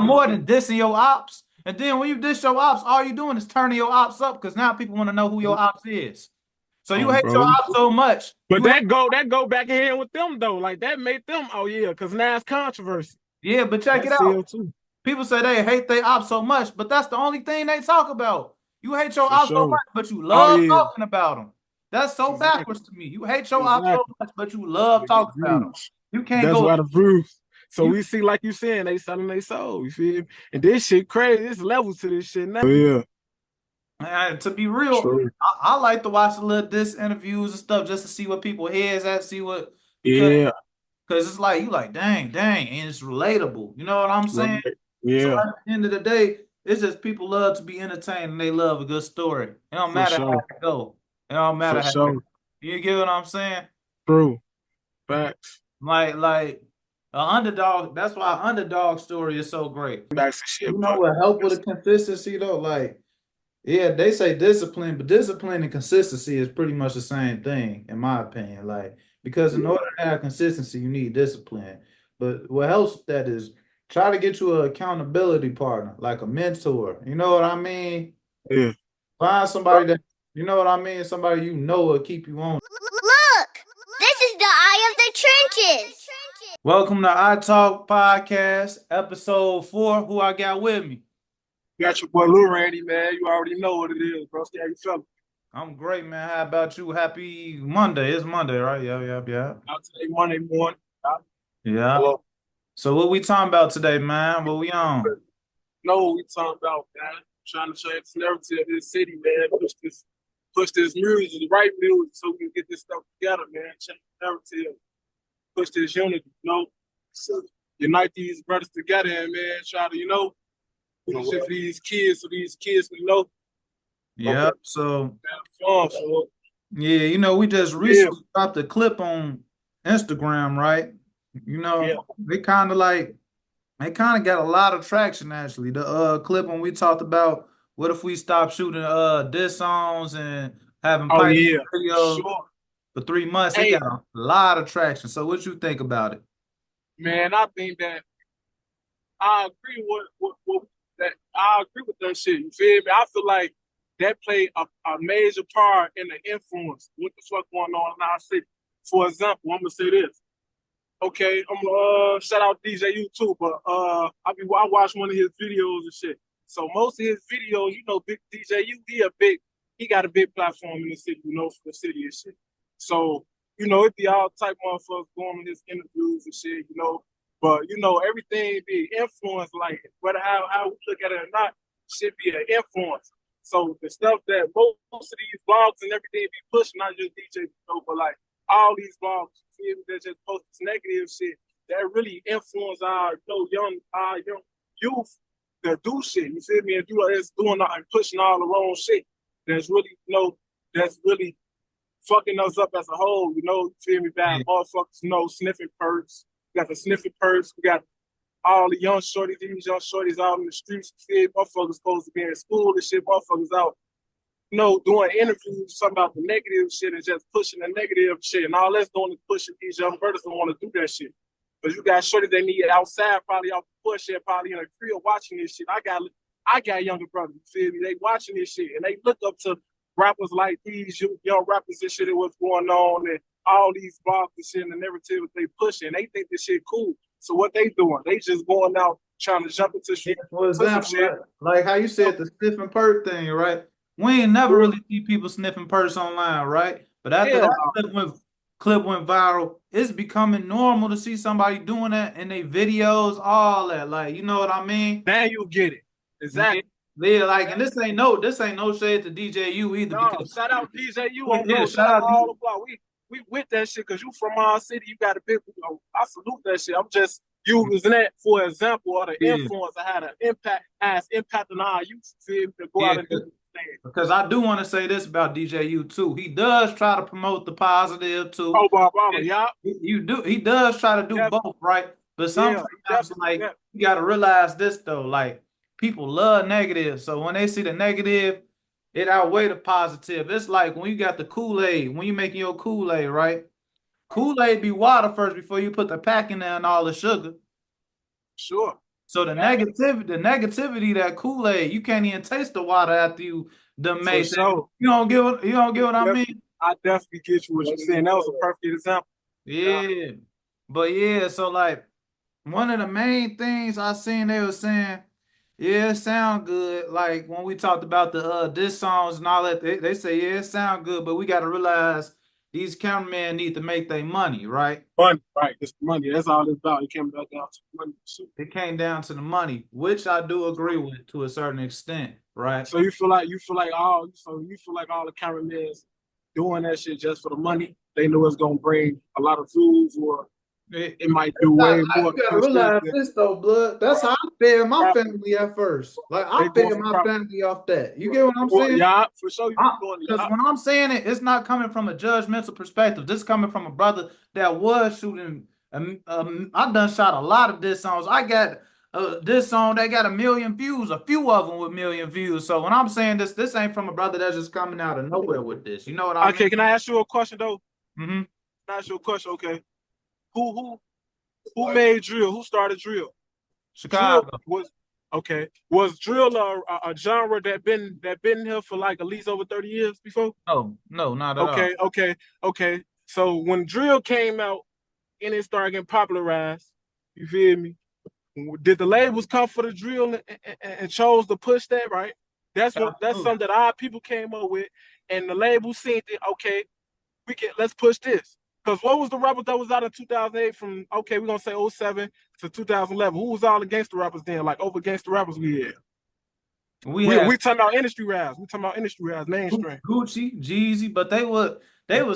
more than dissing your ops. And then when you diss your ops, all you doing is turning your ops up because now people want to know who your ops is. So you hate your Bro. ops so much. But You hate, that go back in with them though. Like that made them, oh yeah, because now it's controversy. yeah, but check it That's out. still too. People say they hate their ops so much, but that's the only thing they talk about. You hate your For ops so sure. much, but you Oh love yeah. talking about them. That's so Exactly. backwards to me. You hate your ops so Exactly. much, but you love They get talking about them. views. You can't That's go. why the views. So You we see, like you saying, they selling their soul. You feel me? And this shit crazy. There's levels to this shit now. Yeah. And to be real, True. I like to watch the little diss interviews and stuff just to see what people heads at, see what because Yeah. it's like you like dang, and it's relatable. You know what I'm Right. saying? So Yeah. at the end of the day, it's just people love to be entertained and they love a good story. It don't For matter how sure. it go. It don't For matter how sure. you get what I'm saying? True. Facts. Like an underdog. That's why an underdog story is so great. Facts and shit, You know but what help with the consistency though? Like, yeah, they say discipline, but discipline and consistency is pretty much the same thing, in my opinion. Like, because in order to have consistency, you need discipline. But what helps with that is try to get you an accountability partner, like a mentor. You know what I mean? yeah. Find somebody that you know what I mean, somebody you know will keep you on. Look, this is the eye of the trenches. Welcome to EyeTalk Podcast, episode 4. Who I got with me? Got your boy Lil Randy, man. You already know what it is, bro. See how you feeling. I'm great, man. How about you? Happy Monday. It's Monday, right? Yeah. Out today, Monday morning. Yeah. Hello. So what we talking about today, man? What we on? Know what we talking about, man. Trying to change the narrative of this city, man. Push this music, the right music, so we can get this stuff together, man. Change the narrative, push this unity, So unite these brothers together and man, try to, do this shit for these kids, so these kids can know. Yeah. So So, yeah, we just yeah, recently dropped a clip on Instagram, right? You yeah. know, they kind of got a lot of traction actually. The clip when we talked about what if we stop shooting diss songs and having Oh pipe yeah, videos sure. for 3 months, it Hey, got a lot of traction. So what you think about it? man, I think that I agree with that. I agree with that shit. You feel me? I feel like that played a major part in the influence. What the fuck going on in our city? For example, I'm gonna say this. Okay, I'm gonna shout out DJU too, but I watch one of his videos and shit. So most of his videos, Big DJU, he got a big platform in the city, for the city and shit. So, it be all type of motherfuckers going on his interviews and shit. But everything be influenced, like whether how we look at it or not, should be an influence. So the stuff that most of these blogs and everything be pushing, not just DJ, but like all these blogs that just post this negative shit that really influence our young youth that do shit. You feel me? And it's doing and pushing all the wrong shit. That's really that's really fucking us up as a whole. You feel me? Bad Yeah. motherfuckers, sniffing perks. We got the sniffing perks. We got all the young shorties, these young shorties out in the streets. You feel me? Motherfuckers supposed to be in school and shit. Motherfuckers out doing interviews, talking about the negative shit and just pushing the negative shit. And all that's doing is pushing these young brothers don't want to do that shit. Because you got shorty they need outside, probably off the push shit, probably in a crib watching this shit. I got younger brothers, you feel me? They watching this shit and they look up to rappers like these young rappers and shit and what's going on and all these blogs and shit and the narrative they pushing. They think this shit cool. So what they doing? They just going out trying to jump into Yeah, shit, for put some example, shit. like how you said the sniff and perk thing, right? We ain't never really see people sniffing perks online, right? But after Hell that no. clip went viral, it's becoming normal to see somebody doing that in their videos, all that. Like, you know what I mean? Now you get it. Yeah, Exactly. yeah, like, and this ain't no shade to DJU either No, because shout out DJU on yeah, bro. shout Shout out out all the block. We with that shit because you from our city. You got a big. I salute that shit. I'm just using that for example of the yeah, influence I had an impact has impact on our youth to go yeah, out and do things. because I do want to say this about DJU too. He does try to promote the positive too. Oh, Barbara, yeah, He does try to do yeah, both, right? But yeah, sometimes, definitely, like, yeah, you got to realize this though, like, people love negative. So when they see the negative, it outweigh the positive. It's like when you got the Kool-Aid, when you making your Kool-Aid, right? Kool-Aid be water first before you put the pack in there and all the sugar. sure. So the negativity, that Kool-Aid, you can't even taste the water after you done For made that. sure. You don't get what I mean? I definitely get you what you're saying. That was a perfect example. Yeah. Yeah. But yeah, so like one of the main things I seen they were saying, yeah, it sound good. Like when we talked about the diss songs and all that, they say, yeah, it sound good, but we gotta realize these cameramen need to make their money, right? Money, right? It's money. That's all it's about. It came back down to money. It came down to the money, which I do agree with to a certain extent, right? So you feel like all the cameramen doing that shit just for the money. They know it's gonna bring a lot of views, or It, it might it's do not way like more you to gotta push this realize than this though, blood. That's how profit. I fed my Profit. family at first. Like I They doing fed for my profit. family off that. You get what I'm Well, saying? yeah, for sure you doing it. Because Yeah. when I'm saying it, it's not coming from a judgmental perspective. This coming from a brother that was shooting. I done shot a lot of diss songs. I got this song that got 1 million views. A few of them with 1 million views. So when I'm saying this ain't from a brother that's just coming out of nowhere with this. You know what I mean? Okay, can I ask you a question though? Mm-hmm. Can I ask you a question? Okay. Who who made drill? Who started drill? Drill Chicago. was okay. Was drill a genre that been here for like at least over 30 years before? No, no, not at all. Okay. So when drill came out and it started getting popularized, you feel me? Did the labels come for the drill and chose to push that, right? That's Absolutely. something that our people came up with, and the label seen it. Okay, let's push this. Because what was the rappers that was out in 2008 from, okay, we're gonna say '07 to 2011? Who was all the gangster rappers then? Like over gangster rappers we had. We We had we talking about industry raps. We talking about industry raps, mainstream. Gucci, Jeezy, but they was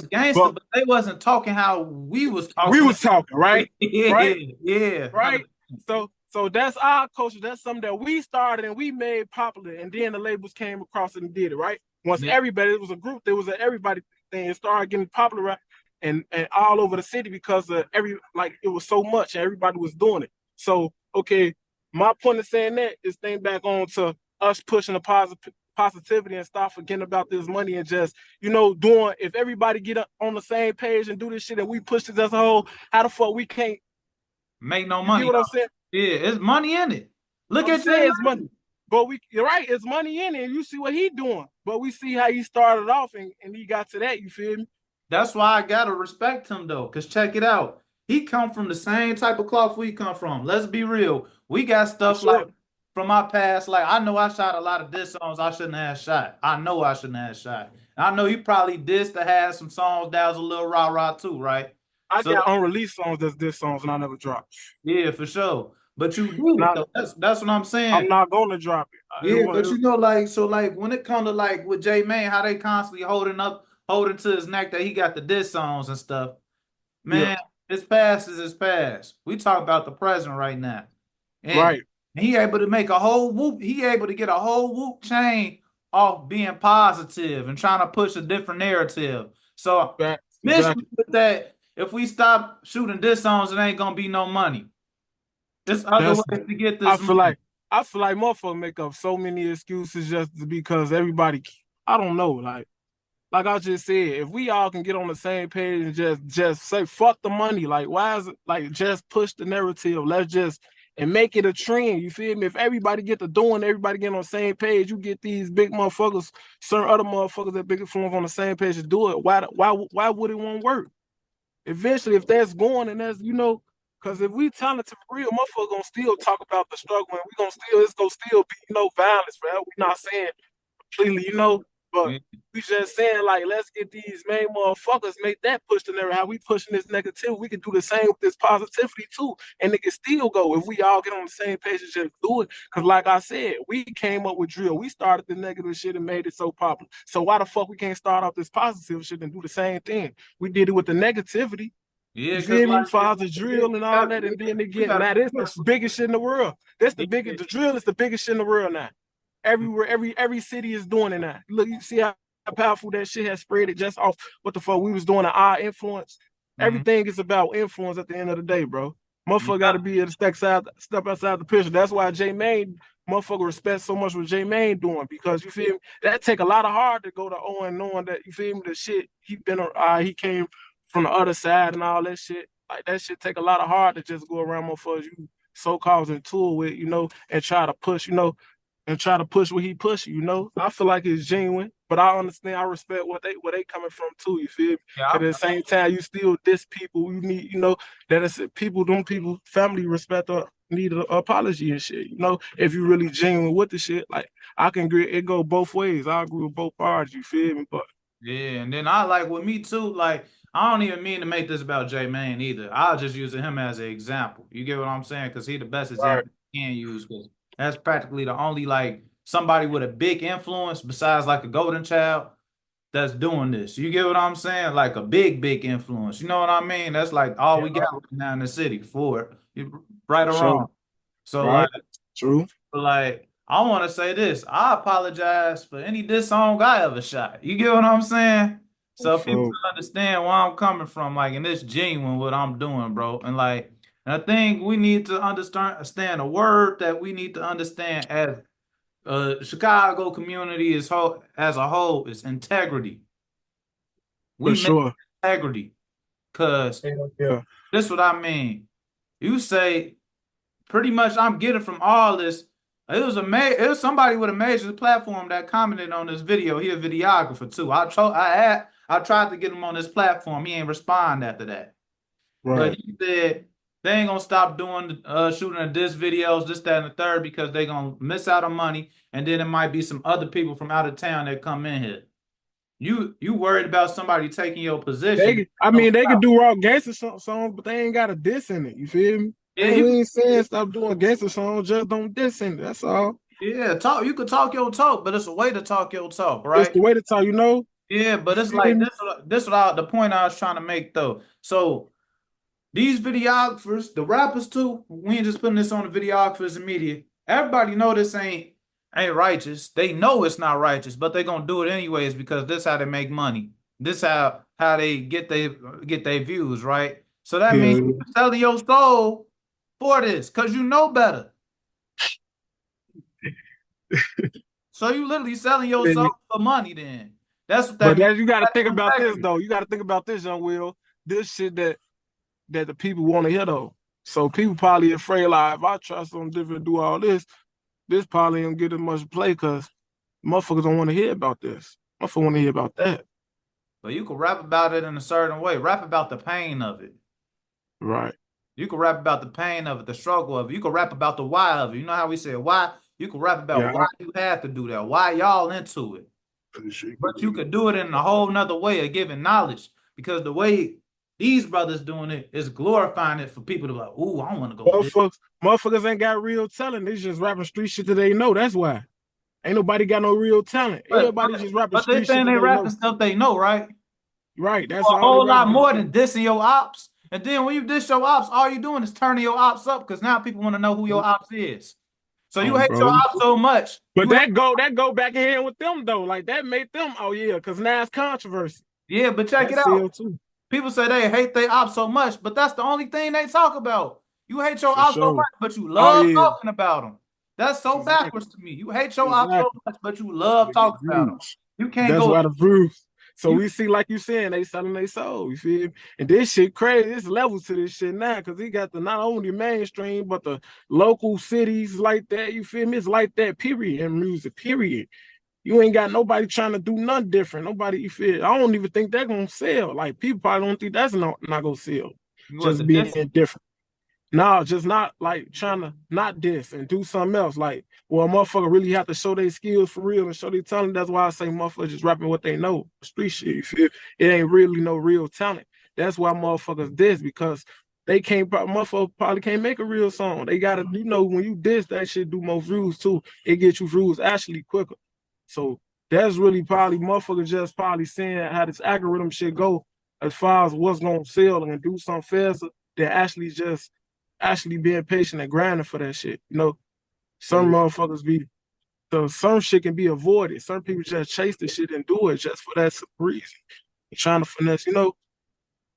gangster, But but they wasn't talking how we was we talking. was talking, right? Yeah, Right? yeah. Right? So that's our culture. That's something that we started and we made popular, and then the labels came across it and did it, right? Once Yeah. everybody, it was a group, there was an everybody thing. It started getting popular and all over the city because of it was so much and everybody was doing it. So okay, my point of saying that is think back on to us pushing the positivity and stop forgetting about this money and just doing. If everybody get up on the same page and do this shit and we push this as a whole, how the fuck we can't? Make no You get money what I'm off saying? it. Yeah, it's money in it. Look I'm at saying Jay. it's money. But you're right, it's money in it. And you see what he doing. But we see how he started off and he got to that, you feel me? That's why I gotta respect him though. Cause check it out. He come from the same type of cloth we come from. Let's be real. We got For stuff like sure. from my past. Like I know I shot a lot of diss songs I shouldn't have shot. I know I shouldn't have shot. And I know he probably dissed to have some songs that was a little rah rah too, right? I So got unreleased songs that's diss songs and I never dropped. yeah, for sure. But you did it Not though. That's what I'm I'm saying. not gonna drop it. Yeah, but like so like when it come to like with J Main, how they constantly holding to his neck that he got the diss songs and stuff. Yeah, Man, his past is his past. We talk about the present right now. And right. he able to make a whole whoop, he able to get a whole whoop chain off being positive and trying to push a different narrative. So Facts. mission Exactly. with that, if we stop shooting diss songs, it ain't gonna be no money. There's other That's ways to get I this feel money. like I feel like motherfuckers make up so many excuses just because everybody I don't know, like I just said, if we all can get on the same page and just say fuck the money, like why is it like just push the narrative? Let's just and make it a trend. You feel me? If everybody get to doing, everybody get on the same page, you get these big motherfuckers, certain other motherfuckers that big influence on the same page to do it. Why would it won't work? Eventually, if that's going and that's because if we talented for real, motherfuckers gonna still talk about the struggle and it's gonna still be violence, bro. We not saying completely, but Yeah, we just saying like let's get these main motherfuckers make that push the narrative. How we pushing this negativity, we can do the same with this positivity too, and it can still go if we all get on the same page and just do it. Because like I said, we came up with drill. We started the negative shit and made it so popular. So why the fuck we can't start off this positive shit and do the same thing? We did it with the negativity. yeah, You because feel me? like Files the drill and all that, and then they we get got now. This the biggest shit in the world. That's the yeah, biggest. The drill is the biggest shit in the world now. Everywhere, every city is doing it now. Look, you see how powerful that shit has spread it just off what the fuck we was doing to our influence. mhm. Everything is about influence at the end of the day, bro. Yeah, Motherfucker got to be able to step outside the picture. That's why J Main, motherfucker, respect so much what J Main doing because you feel me. That take a lot of heart to go to Owen knowing that you feel me. The shit he came from the other side and all that shit. Like that shit take a lot of heart to just go around motherfuckers. so-called into it with, and try to push, and try to push what he pushing. I feel like it's genuine, but I understand, I respect what they coming from too. You feel me? Yeah, But at the same time, you still diss people. You need, that is people, them people, family respect or need an apology and shit. If you really genuine with the shit, like I can agree, it go both ways. I agree with both parties. You feel me? But yeah, and then I like with me too, like I don't even mean to make this about J Mane either. I'll just using him as an example. You get what I'm saying? Because he the best right, example you can use because that's practically the only like somebody with a big influence besides like a golden child that's doing this. You get what I'm saying? Like a big influence. You know what I mean? That's like all yeah, we got right now in the city for it, right for or sure, wrong. So right, like true, but like, I want to say this. I apologize for any diss song I ever shot. You get what I'm saying? So people for can understand where I'm coming from, like, and it's genuine what I'm doing, bro. And like, and I think we need to understand a word that we need to understand as Chicago community as a whole is integrity. for We make sure. integrity, cause Yeah, yeah. this what I mean. You say pretty much I'm getting from all this. It was somebody with a major platform that commented on this video. He a videographer too. I tried to get him on this platform. He ain't respond after that. But Right. he said they ain't gonna stop doing shooting the diss videos, this, that, and the third, because they gonna miss out on money. And then it might be some other people from out of town that come in here. You worried about somebody taking your position? I mean, they could do raw gangster songs, but they ain't got a diss in it. You feel me? Yeah, We ain't saying stop doing gangster songs, just don't diss in it. That's all. yeah, talk. You could talk your talk, but it's a way to talk your talk, It's right? the way to talk. Yeah, You but it's feel like me? the point I was trying to make though. So these videographers, the rappers too, we ain't just putting this on the videographers and media. Everybody know this ain't righteous. They know it's not righteous, but they gonna do it anyways because this how they make money. This how they get their views, right? So that means Yeah, you selling your soul for this because you know better. So you literally selling your soul yeah. for money then. That's what that But means. that you got to think about this Integrity. though. You got to think about this, young Will. This shit that the people want to hear though. So people probably afraid like if I try something different, do all this probably don't get as much play because motherfuckers don't want to hear about this. Motherfuckers want to hear about that. But you can rap about it in a certain way. Rap about the pain of it. Right. You can rap about the pain of it, the struggle of it. You can rap about the why of it. You know how we say why? You can rap about Yeah. why you have to do that, why y'all into it. But you could do it in a whole nother way of giving knowledge because the way these brothers doing it is glorifying it for people to be like, ooh, I want to go this. Motherfuckers ain't got real talent. They just rapping street shit that they know. That's why. Ain't nobody got no real talent. But, Everybody just rapping but they street shit saying that they they rapping know. stuff they know, right? Right. You That's do a all they whole lot rapping. more than dissing your ops. And then when you diss your ops, all you doing is turning your ops up because now people want to know who your ops is. So you hate your Bro. ops so much. But You hate, that go back in here with them though. Like that made them, oh yeah, because now it's controversy. yeah, but check it That's out. sell too. People say they hate their ops so much, but that's the only thing they talk about. You hate your For ops so sure. much, but you Oh love yeah. talking about them. That's so Exactly. backwards to me. You hate your ops so Exactly. much, but you love They get talking about them. views. You can't That's go. why the views. So You we see, like you saying, they selling their soul. You feel me? And this shit crazy. It's levels to this shit now because he got the not only mainstream but the local cities like that. You feel me? It's like that. Period in music. Period. You ain't got nobody trying to do nothing different. Nobody. You feel? I don't even think they're gonna sell. Like people probably don't think that's not gonna sell. what Just the being dis? different. No, just not like trying to not this and do something else. Like, well, a motherfucker really have to show their skills for real and show their talent. That's why I say motherfuckers just rapping what they know. Street shit, you feel? It ain't really no real talent. That's why motherfuckers diss because they can't, motherfucker probably can't make a real song. They gotta, when you diss, that shit do more views too. It gets you views actually quicker. So that's really probably motherfuckers just probably seeing how this algorithm shit go as far as what's gonna sell and do something faster than actually being patient and grinding for that shit. Some Yeah, motherfuckers be so some shit can be avoided. Some people just chase the shit and do it just for that reason. Trying to finesse,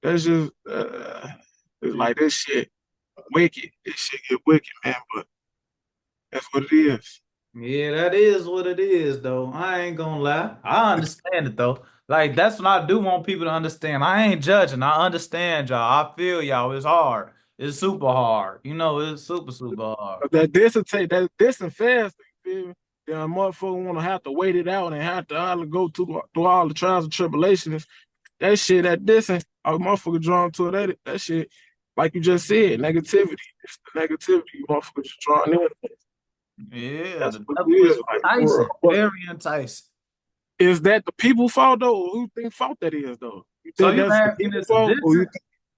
that's just it's yeah. like this shit wicked. This shit get wicked, man. But that's what it is. Yeah, that is what it is, though. I ain't gonna lie. I understand it though. That's what I do want people to understand. I ain't judging. I understand y'all. I feel y'all. It's hard. it's super hard. You know, it's super hard. That dissing fast, you feel me? Then a motherfucker wanna have to wait it out and have to go through all the trials and tribulations. That shit, that dissing, a motherfucker drawn to it. That shit, like you just said, negativity. It's the negativity you motherfuckers drawn in. Yeah, That's the what it devil is, is like for enticing, real. But very enticing. is that the people fault though, or who think fault that is though? You So think you that's the asking people it's a fault, or you dissing?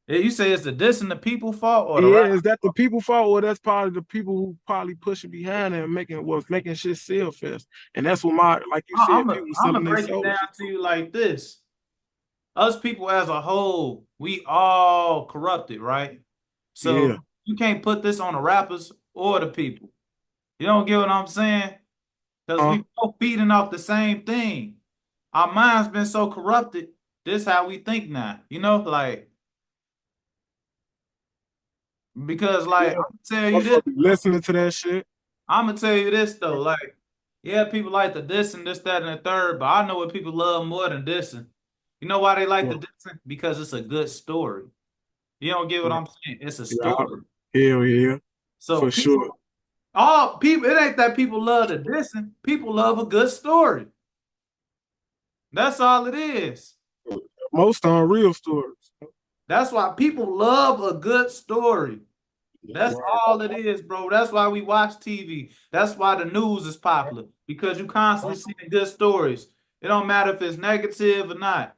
Yeah, you say it's the dissing the people fault or the yeah, rap? is that the people fault, or that's probably the people who probably pushing behind it and making shit sell fast. And that's what like you said, I'm people gonna selling their break it soul. down to you like this. Us people as a whole, we all corrupted, right? So Yeah. you can't put this on the rappers or the people. You don't get what I'm saying? Because Huh? we both feeding off the same thing. Our minds been so corrupted. This how we think now. You know, like because Yeah. like I'm gonna tell you this. Motherfuckers listening to that shit. I'm gonna tell you this though. Like, yeah, people like the diss and this, that, and the third, but I know what people love more than dissing. You know why they like the Yeah. dissing? Because it's a good story. You don't get what I'm saying? It's a Yeah. story. Hell yeah. So For sure. people, all people, it ain't that people love the dissing. People love a good story. That's all it is. Most on real stories. That's why people love a good story. That's Word. all it is, bro. That's why we watch TV. That's why the news is popular because you constantly seeing good stories. It don't matter if it's negative or not.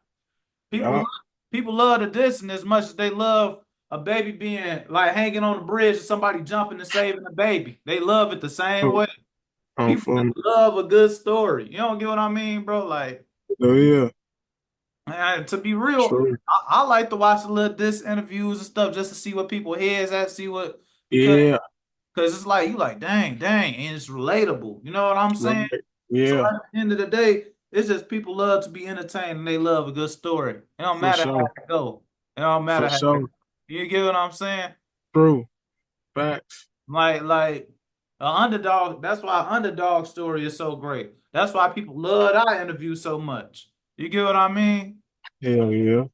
People Yeah. love, people love the dissing as much as they love a baby being like hanging on the bridge and somebody jumping and saving the baby. They love it the same way. People For just me. love a good story. You don't get what I mean, bro? Like, Oh yeah. man, to be real, True. I like to watch the little diss interviews and stuff just to see what people heads at, see what because Yeah. it's like you like, dang, and it's relatable. You know what I'm saying? Right. So Yeah. at the end of the day, it's just people love to be entertained and they love a good story. It don't For matter how sure. it go. It don't For matter how it sure. go. You get what I'm saying? True. Facts. Like an underdog. That's why underdog story is so great. That's why people love our interview so much. You get what I mean? Hell yeah.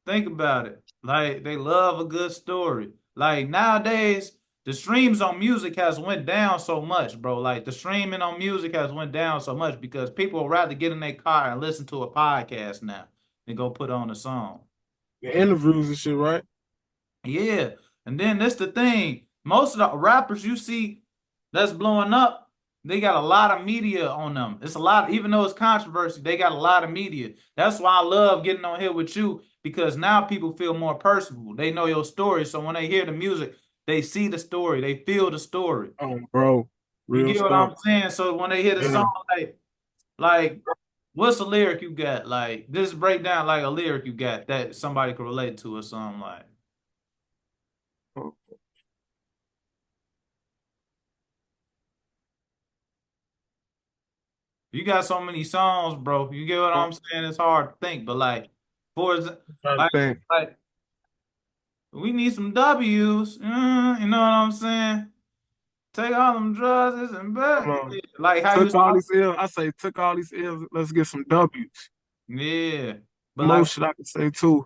Think about it. Like they love a good story. Like nowadays, the streams on music has went down so much, bro. Like the streaming on music has went down so much because people would rather get in their car and listen to a podcast now than go put on a song. The interviews and shit, right? Yeah. And then that's the thing. Most of the rappers you see that's blowing up, they got a lot of media on them. It's a lot, even though it's controversy, they got a lot of media. That's why I love getting on here with you because now people feel more personable. They know your story. So when they hear the music, they see the story, they feel the story. Bro. You Real get what stuff. I'm saying? So when they hear the Yeah. song, like what's a lyric you got? Like this breakdown, like a lyric you got that somebody could relate to or something like. You got so many songs, bro. You get what I'm I'm saying? It's hard to think, but like, for trying to like, think. like we need some W's. You know what I'm saying? Take all them drugs, it's Come embarrassing. on. Like how you Took was all talking. these L's. I say took all these L's. Let's get some W's. Yeah, but like More shit I can say too.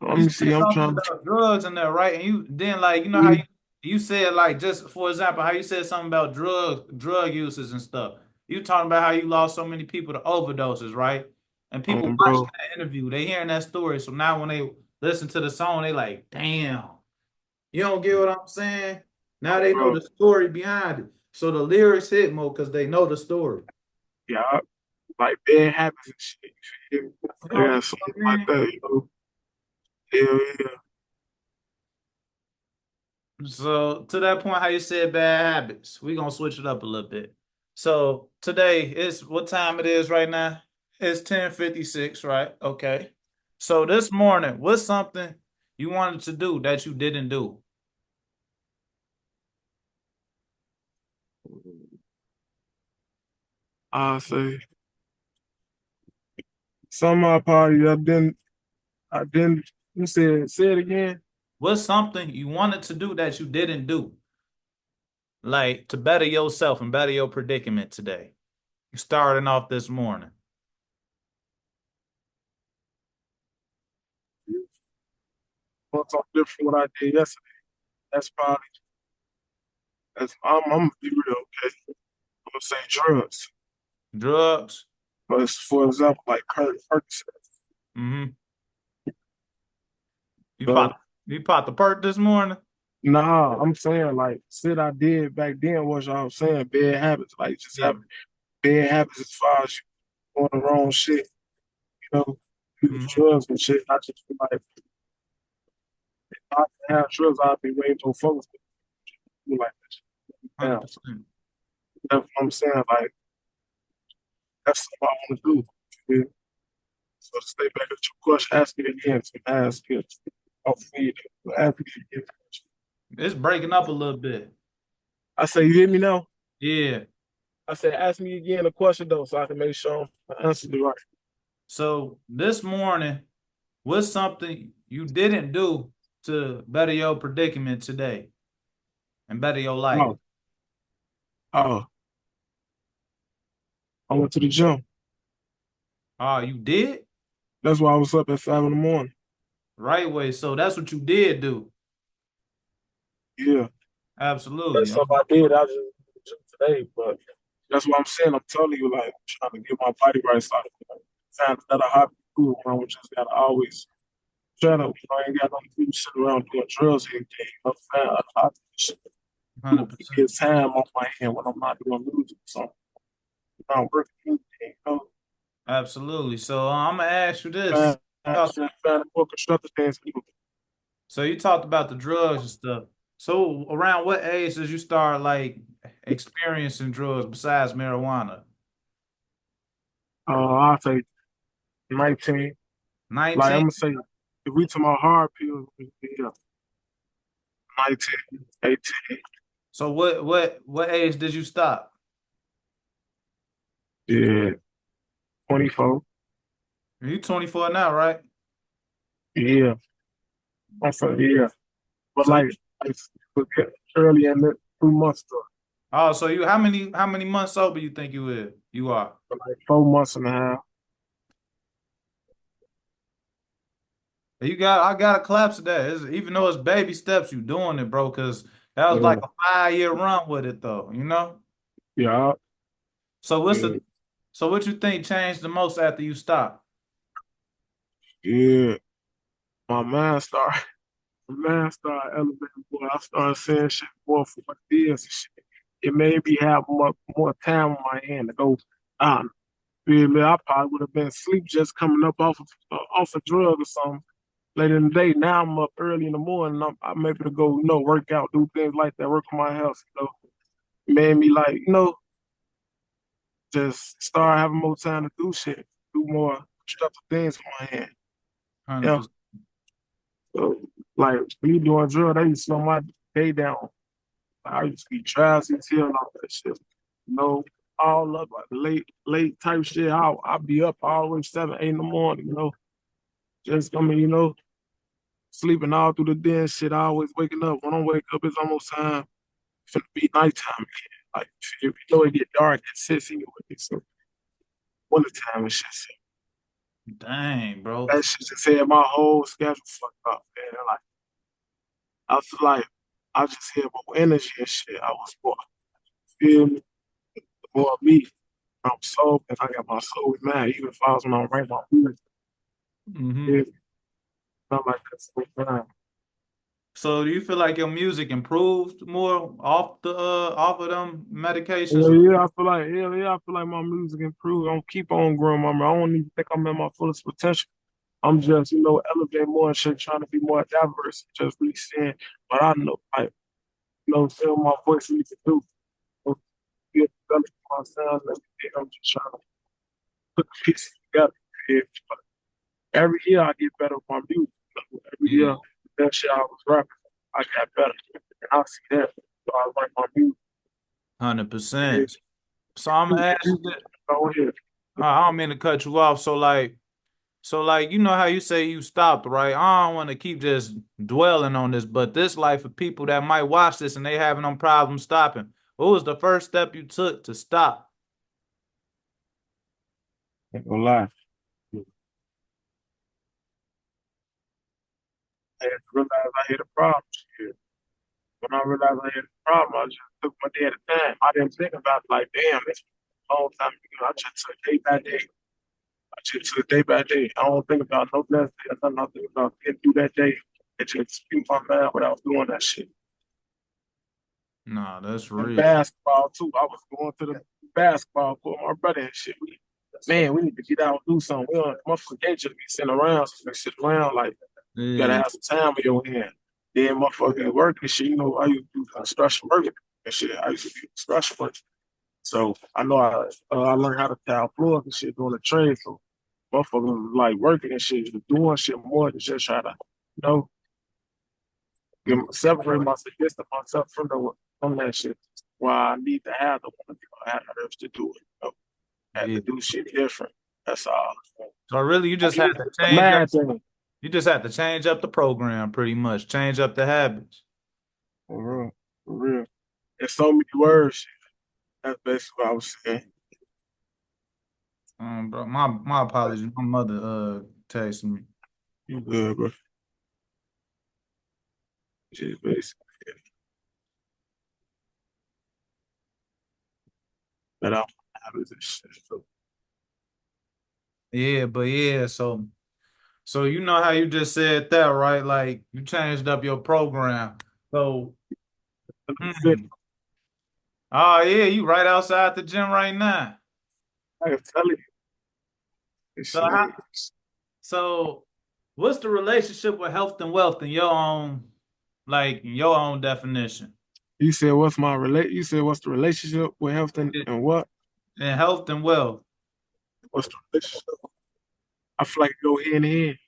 Let you me said see. I'm something trying to. about drugs in there, right? And you then like you know how you said like just for example how you said something about drug uses and stuff. You talking about how you lost so many people to overdoses, right? And people watching Bro. that interview, they hearing that story. So now when they listen to the song, they like, damn. You don't get what I'm saying? Now they know Bro. the story behind it. So the lyrics hit more because they know the story. Yeah. Like bad habits and shit. You feel me? You I know got something what I like mean? that, you know. Hell yeah. So to that point, how you said bad habits, we gonna switch it up a little bit. So today is what time it is right now? It's 10:56, right? Okay. So this morning, what's something you wanted to do that you didn't do? I say some of my parties I didn't you said say it again. What's something you wanted to do that you didn't do? Like to better yourself and better your predicament today. Starting off this morning. doing something different from what I did yesterday. That's probably I'm gonna be real, okay? I'm gonna say drugs. Drugs. But it's, for example, like Percocet. Mm-hmm. You So popped you popped the perk this morning? nah, I'm saying like shit I did back then was y'all saying bad habits, like just Yeah. having bad habits as far as you doing the wrong shit, you know, using Mm-hmm. drugs and shit. I just feel like if I didn't have drugs, I'd be way more focused do like this. Yeah, 100%. that's what I'm saying. Like that's what I want to do. Yeah. So to stay back at your question, ask it again. So ask it. I'll feed it. Ask it again. It's breaking up a little bit. I say, you hear me now? Yeah. I said, ask me again a question though, so I can make sure I answer it right. So this morning, what's something you didn't do to better your predicament today and better your life? Oh, oh, I went to the gym. Oh, you did? That's why I was up at 5 in the morning. Right way. So that's what you did do. Yeah, Absolutely. that's something I did. I just went to the gym today, but that's what I'm saying. I'm telling you, like, I'm trying to get my body right, so I can find another hobby to do. I just gotta always try to, I ain't got no people sitting around doing drills every day. Find other hobbies to do. Get 100%. time on my hand when I'm not doing music. So I'm working anything, Absolutely. So I'm gonna ask you this. find, find more constructive things to do. So you talked about the drugs and stuff. So around what age did you start like experiencing drugs besides marijuana? I'll say 19. Like 19? I'm gonna say, if we talking about hard pills, yeah, 19, 18, So what age did you stop? yeah, 24, You 24 now, right? yeah, I'm from yeah. But So you like early in the 2 months ago, oh, so you how many months sober you think you are? but like 4 months and a half. I got to clap to that. Even though it's baby steps, you doing it, bro, because that was like Yeah, a 5 year run with it though, you know? yeah, So yeah, so what you think changed the most after you stopped? yeah. My mind started, my mind started elevating more. I started saying shit more for what it is and shit. It made me have more time on my hand to go. Ah, feel me? I probably would have been asleep just coming up off a drug or something later in the day. Now I'm up early in the morning. I'm able to go, work out, do things like that, work on my health. It made me like, just start having more time to do shit, do more constructive things with my hand. Yeah. 100%. So, like me doing drugs, I used to slow my day down. I used to be drowsy as hell and all that shit. You know, all up like late type shit. I'll be up all the way 7, 8 in the morning, Just sleeping all through the day and shit. I always waking up. When I wake up, it's almost time. It's finna be nighttime again. Like if you know it get dark at 6 anyway. So wintertime and shit. So Dang, bro. that shit just had my whole schedule fucked up, man. Like I feel like I just had more energy and shit. I was more feel me, more me. I'm sober and I got my soul with mine, even if I was when I write my music. Hmm. Yeah, not like that sometimes. So do you feel like your music improved more off of them medications? Yeah, I feel like I feel like my music improved. I'm keep on growing, mama. I don't even think I'm at my fullest potential. I'm just, elevating more and shit, trying to be more diverse, just really saying what I know, like, tell my voice needs to do. So, yeah, develop my sound and everything. I'm just trying to put the pieces together. Yeah. But every year I get better with my music. Every Yeah, year, that shit I was rapping, I got better. And I see that. So I like my music. Yeah. 100%. So I'm gonna ask you that. Go ahead. I don't mean to cut you off. So like, you know how you say you stopped, right? I don't want to keep just dwelling on this, but this life for people that might watch this and they having no problem stopping. What was the first step you took to stop? Ain't gonna lie. had to realize I had a problem. Shit. When I realized I had a problem, I just took my day at a time. I didn't think about it like, damn, it's a long time ago. I just took day by day. I just took day by day. I don't think about no blessing. I don't think about getting through that day. It just spew my mind without doing that shit. Nah, that's And real. basketball too. I was going to the basketball court with my brother and shit. Man, we need to get out and do something. We don't motherfucker can't just be sitting around, so they sit around like you gotta Yeah, have some time in your hand. Then motherfucking work and shit, you know, I used to do construction work and shit. I used to do construction work. So I know I learned how to tile floors and shit doing the trade. So motherfuckers like working and shit, doing shit more than just try to, you know, separate myself, distance myself from that shit. Why I need to have the one, I have the urge to do it. You know? I have yeah. to do shit different. That's all. So really, you just had to The change up. mad thing. You just had to change up the program, pretty much. Change up the habits. For real. For real. In so many words, that's basically what I was saying. Bro, my apologies. My mother texted me. You good, bro. Just basically. That I have this shit. So, Yeah, but yeah, so you know how you just said that, right? Like you changed up your program. So hmm. Oh yeah, you right outside the gym right now. I can tell you, this So shit how is. so what's the relationship with health and wealth in your own in your own definition? You said what's my relate? You said what's the relationship with health and what? And health and wealth. What's the relationship? I feel like it go hand in hand.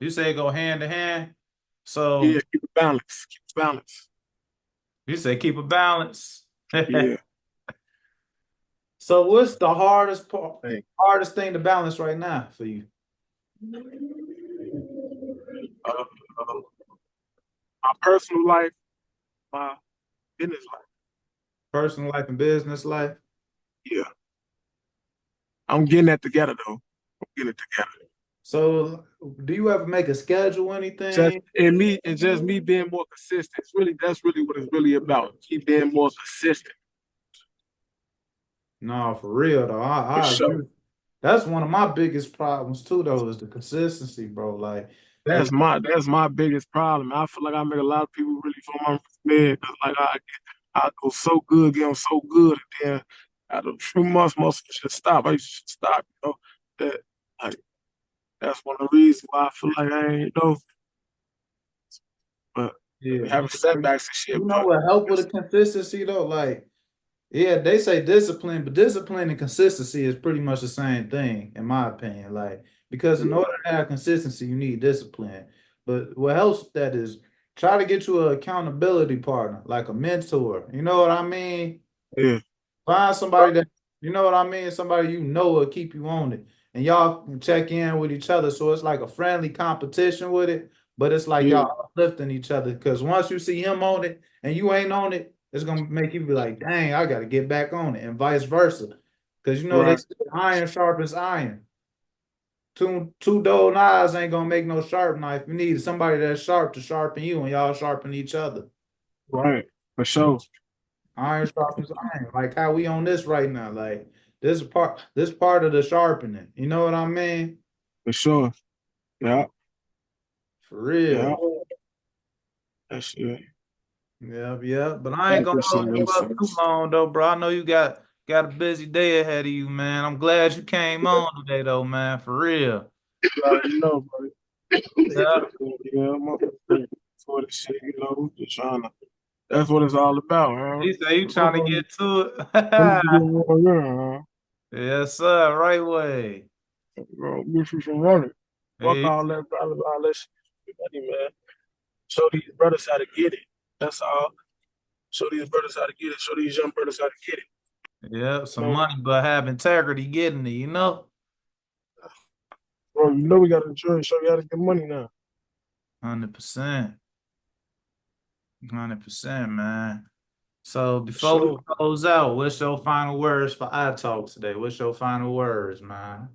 You say go hand to hand. So Yeah, keep it balanced. Keep it balanced. you say keep a balance. Yeah. So what's the hardest part, Hey, hardest thing to balance right now for you? uh, my personal life, my business life. Personal life and business life. Yeah, I'm getting that together though. I'm getting it together. So do you ever make a schedule, Just anything? and just me being more consistent. It's really that's really what it's really about. Keep being more consistent No, for real though. for I sure. agree. That's one of my biggest problems too, though, is the consistency, bro. Like That's my biggest problem. I feel like I make a lot of people really feel my man. Like I go so good, get them so good, and then after a few months, most of it should stop. I used to stop, you know. That like that's one of the reasons why I feel like I ain't, you know, but yeah. having setbacks and You shit. know But what help with it's, the consistency though? Like, yeah, they say discipline, but discipline and consistency is pretty much the same thing, in my opinion. Like, because in yeah, order to have consistency, you need discipline. But what helps with that is try to get you an accountability partner, like a mentor. You know what I mean? yeah, Find somebody that you know what I mean, somebody you know will keep you on it, and y'all can check in with each other. So it's like a friendly competition with it, but it's like yeah, y'all uplifting each other. Because once you see him on it and you ain't on it, it's gonna make you be like, "Dang, I got to get back on it," and vice versa. Because you know they right, say iron sharpens iron. Two dull knives ain't gonna make no sharp knife. You need somebody that's sharp to sharpen you, and y'all sharpen each other. right, for sure, Iron sharpens iron. Like how we on this right now. Like this part of the sharpening. You know what I mean? for sure. Yeah, For yeah, real. that's it. Yeah, yeah. But I ain't That gonna hold definitely you makes up too sense. long though, bro. I know you got a busy day ahead of you, man. I'm glad you came on today though, man. For real. You already know, buddy. Yeah. Yeah, I'm up for the shit, you know, just trying to. That's what it's all about, huh? He said you trying to get to When it. you get one there, Yes, sir. Right way. huh? Bro, miss you from running. Fuck Hey, all that shit. Money, man. Show these brothers how to get it. That's all. Show these brothers how to get it. Show these young brothers how to get it. yeah, You some know, money, but have integrity getting it, you know? bro, you know we got to show you how to get money now. 100%. 100%, man. So For before we sure, close out, what's your final words for iTalk today? What's your final words, man?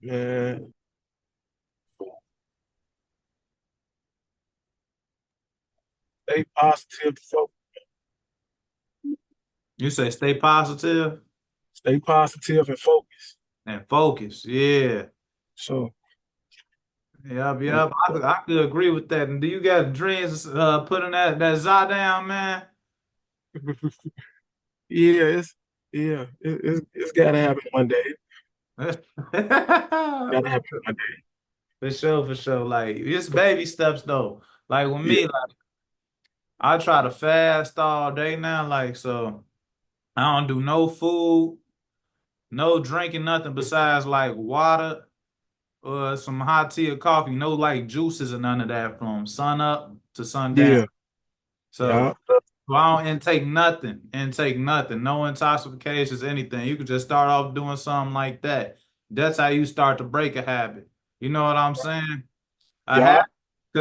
man. Stay positive, focus. You say stay positive Stay positive and focus. and focus. Yeah. So, Yep, yep. I could agree with that. And do you got dreams putting that za down, man? yeah, it's gotta happen one day. Gotta happen one day. For sure, for sure. Like it's baby steps though. Like with Yeah, me, like I try to fast all day now. Like so I don't do no food, no drinking, nothing besides like water or some hot tea or coffee. No like juices or none of that from sun up to sundown. yeah, yeah, So I don't intake nothing, no intoxications, anything. You could just start off doing something like that. That's how you start to break a habit. You know what I'm saying? A yeah, habit,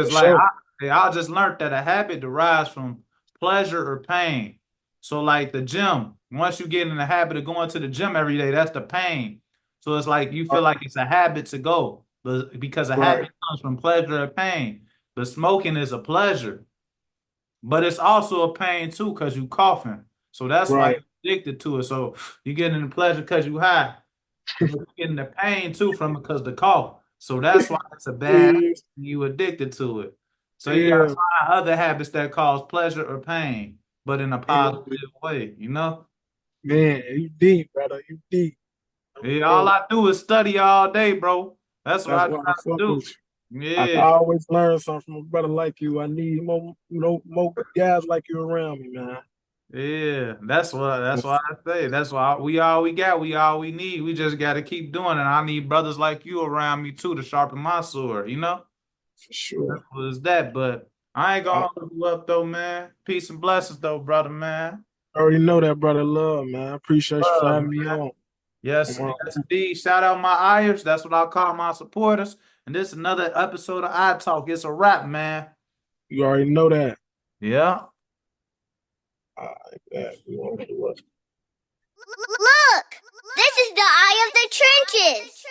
for because like sure. I just learned that a habit derives from pleasure or pain. So like the gym, once you get in the habit of going to the gym every day, that's the pain. So it's like you feel Right, like it's a habit to go, but because a right, habit comes from pleasure or pain. But smoking is a pleasure. But it's also a pain too, because you coughing. So that's why right. you're addicted to it. So you getting the pleasure because you high, but you're getting the pain too from it because the cough. So that's why it's a bad habit, Yeah, you addicted to it. So you gotta yeah, find other habits that cause pleasure or pain, but in a positive yeah. way, you know? Man, you deep, brother. You deep. Yeah, all Bro, I do is study all day, bro. That's what that's I why I try to fuck with do. you. I can Yeah. always learn something from a brother like you. I need more, more guys like you around me, man. Yeah, that's what I say. That's why we all we got, we all we need. We just got to keep doing it. I need brothers like you around me too to sharpen my sword, you know? For sure. Simple as that. But I ain't I gonna hold you up though, man. Peace and blessings though, brother, man. already know that, brother. Love, man. I appreciate you for Love, having man. me on. Yes, On my, yes, indeed. Shout out my Irish. That's what I call my supporters. And this is another episode of EyeTalk. It's a wrap, man. you already know that. Yeah. Yeah, we won't do it. Look! This is the eye of the trenches!